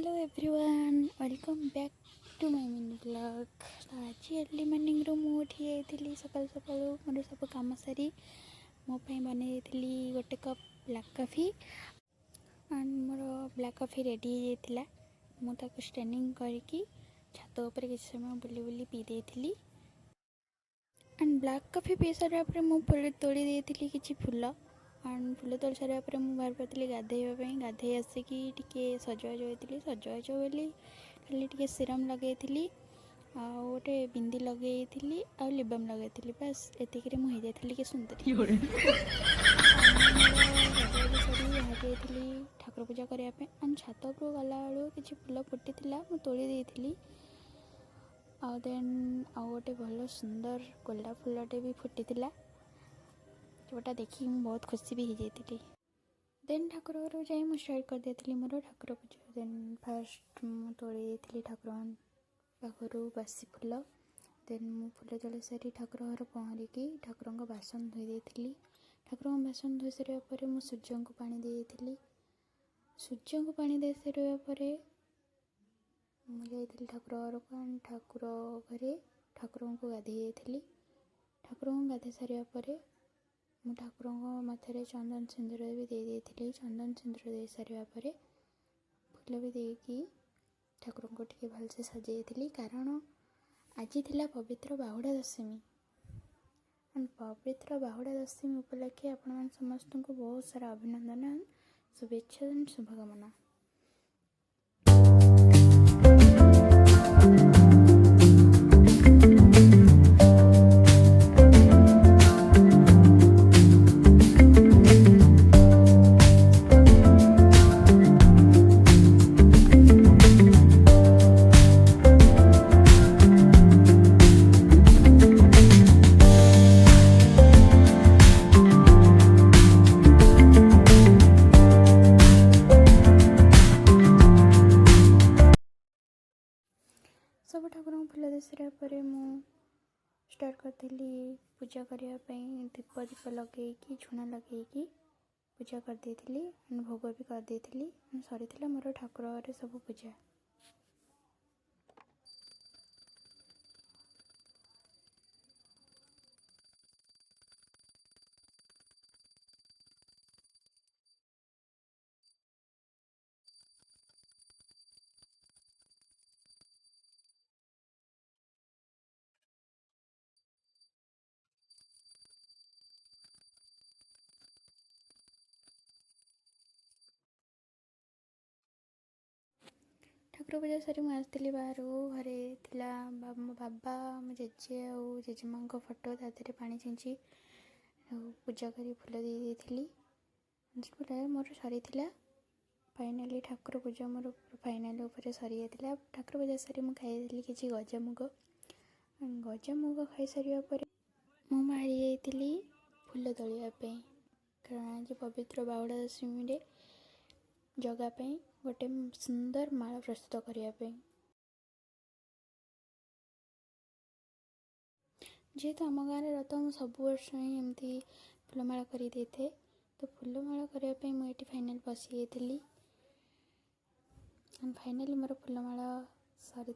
Hello everyone welcome back to my mini blog. आज early morning रू मुझे सकाल सकाल मोर सब कम सारी मोपाई बनई गोटे cup black coffee and more black coffee ready हो जाता स्ट्रेनिंग करके छात उपर किसी समय बुली बुली पी देती एंड ब्लैक कॉफ़ी पी सारा मुझे तोड़ी देती किसी फूल एंड फुल तोड़ सारा बाहर पड़ी गाधेवाई गाधे आसिकी टिके सजबाज होती सजबाज बोली खाली टिके सीरम लगे गोटे बिंदी लगे आ लिबम लगे बास एतिक मुझे कि सुंदरी सजबाज सारी बाहरी ठाकुर पूजा करने एंड छात उपरू गला बेलू किसी फुल फुटी मुझे तोड़ी देती आउ गोटे भल सुंदर गोलाप फुलटे भी फुटी जोटा देखी बहुत खुशी भी हो जाती। देन ठाकुर घर जाए मुझे स्टार्ट कर देती मोर ठाकुर पूजा। देन फास्ट मुझे तोड़ी देती ठाकुर पाखर बासी फुल। देन मु फुल तोड़ी सारी ठाकुर घर पहरिकी ठाकुर बासन धोई देती। ठाकुर बासन धोई सारापर मुझे सूर्य को पानी देती। सूर्य को पानी दे सारापर मुझे ठाकुर घर को ठाकुर घरे ठाकुर को गाधे ठाकुर को गाधे सारापर मु ठाकुर मथे चंदन सिंदूर भी दे देती। चंदन सिंदूर दे सारापर फुल भी देकी ठाकुर को टिके भलसे सजाई कारण आज थिला पवित्र बाहुड़ा दशमी एंड पवित्र बाहुड़ा दशमी उपलक्षे आपण समस्त को बहुत सारा अभिनंदन शुभेच्छा एंड शुभकामना। सब ठाकुर फुल दे सारापर मु स्टार्ट करी पूजा करने दीप दीप लगे झुणा लगे पूजा कर देती भोग भी कर देती सरी मोर ठाकुर सब पूजा। ठाकुर पूजा सारी मुझे आसती बाहर घरे थिला मो बाबा मो जेजे और जेजेमा फोटो तादे पानी छिंची पूजा करी फुल दे देती मोर सरी फाइनाली ठाकुर पूजा मोर फाइनाल उपर सरी जाता। ठाकुर पूजा सारी मुझे खाई किसी गजामुग गजामुग खाई सारापर मु बाहरी जाइली फुल तोड़ापी कारण आज पवित्र बाहुड़ा दशमी जगापी गोटे सुंदर माला प्रस्तुत करने जेहेतु आम गाँव रथ मुझे सब वर्ष ही एमती फुलमाला कर दे थे तो फुलमाला करने मुझे फाइनाल बसी जाइली फाइनाली मोर फुलमाला सरी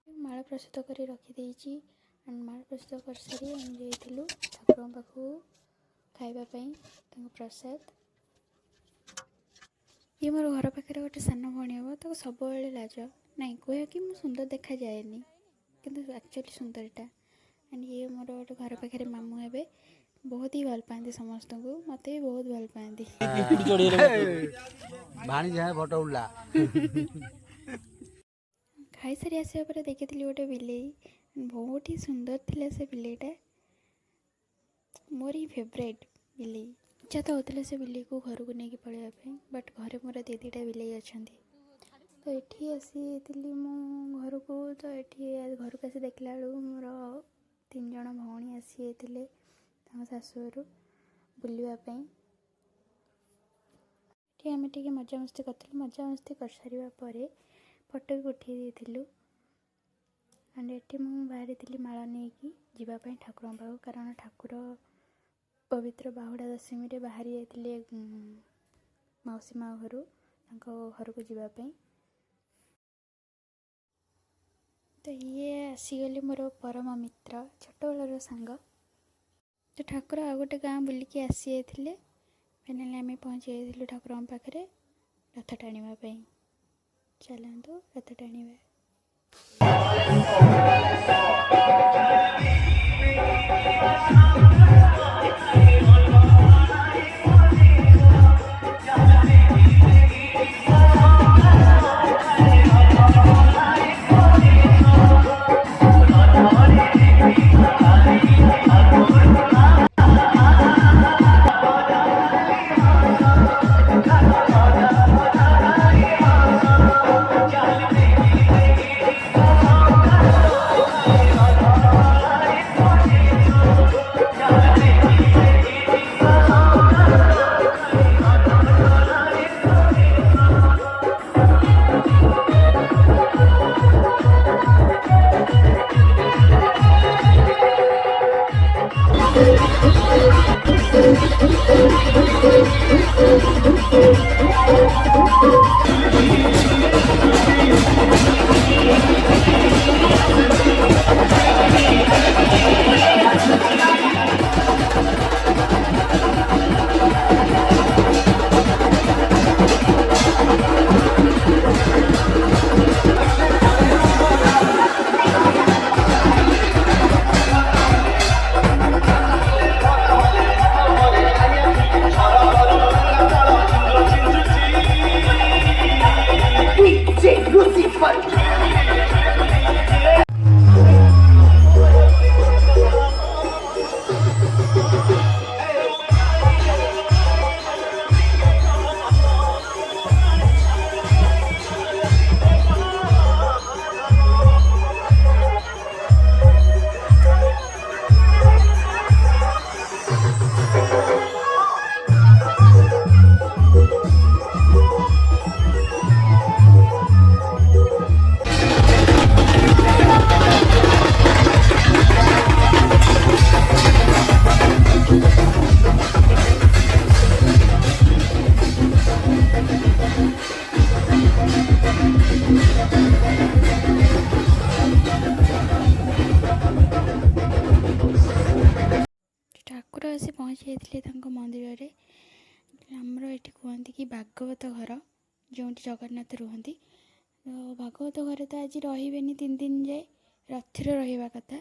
माला प्रस्तुत कर रखीदे माला प्रस्तुत कर सारी आम जाइलु ठाकुर पाखु खावाई प्रसाद। ये मोर घर पाखे गोटे सान भाई हम तो सब लाज नाई कह कि मुझे सुंदर देखा जाएनि किंतु एक्चुअली सुंदरटा एंड ये मोर गोटे घर पाखे मामू हे बहुत ही भल पाती समस्त को मत भी बहुत भल पाती खाई सारी आसा देखी गोटे बिले बहुत ही सुंदर थिला से बिलेटा मोर ही फेवरेट बिले इच्छा तो होता से बिले को घर को लेकिन पलैया बट घरे मोर दीदीटा बिले अच्छा तो ये आसी मो घर को तो ये घर को आसी देखला बेलू मोर 3 जन भौणी आसी शाशुर बुलवाई आम टे मजा मस्ती कर मजा मस्ती कर सारापर फोटो भी उठे देलु एंड ये बाहरी थी माला नहीं जावाई ठाकुर पाख कारण ठाकुर पवित्र बाहुड़ा दशमी बाहरी जाते मौसी माँ घर घर को जीवाई। तो ये आसीगले मोर परम मित्र छोट बेलर सांग। तो ठाकुर आ गोटे गाँ बुलिकी आसी जाते फाइनाली आम पहुँची जाइलु ठाकुर पाखे रथ टाणवाई। चलतु रथ टाणवा। ठाकुर आसी पहुँची जाते मंदिर रे। आमर ये कहते कि भागवत घर जो जगन्नाथ रुहति। तो भागवत घर तो आज रे 3 दिन जाए रथरे रहा कथा।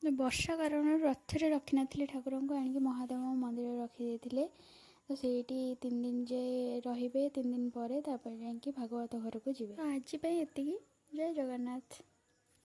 तो वर्षा कारण रथरे रखी नी ठाकुर को आनिक महादेव मंदिर रखी। तो सेठी 3 दिन जाए रे 3 दिन पर जाकि भागवत घर को जी। आज ये जय जगन्नाथ।